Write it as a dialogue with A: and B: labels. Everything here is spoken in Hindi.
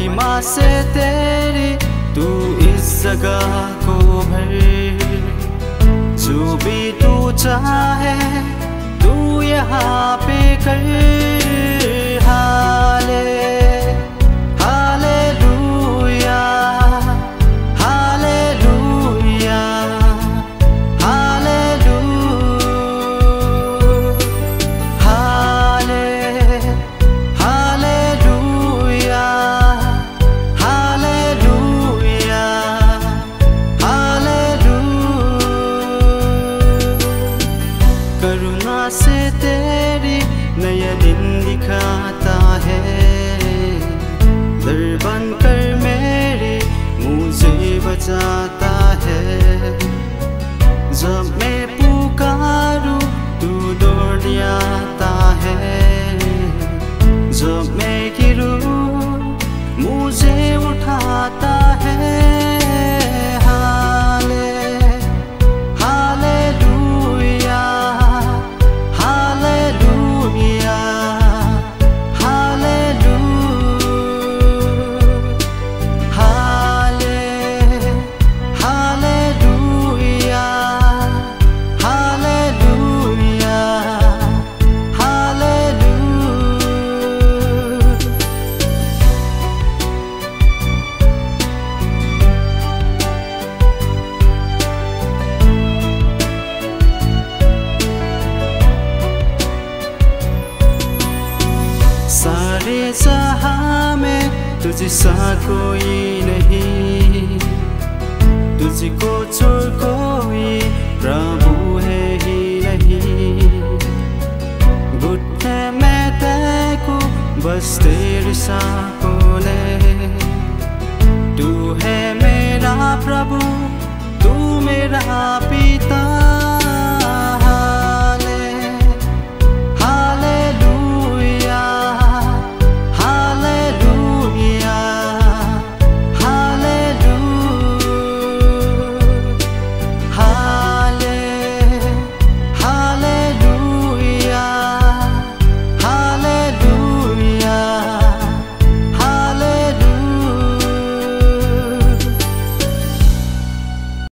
A: महिमा से तेरी तू इस जगह को भर। जो भी तू चाहे तू यहाँ पे कर। हालेलुया हालेलुया हालेलुया हालेलुया करुणा से तेरी नया दिन दिखाता है। दर बंद कर मेरी मुझे बचाता है। जब मैं पुकारूं तू दौड़ आता है। जब मैं गिरूं मुझे उठाता है। सारे जहां में तुझसा कोई नहीं। तुझको छोड़ कोई प्रभु है ही नहीं। घुटने में देखो बस तेरे सामने। तू है मेरा प्रभु तू मेरा पिता।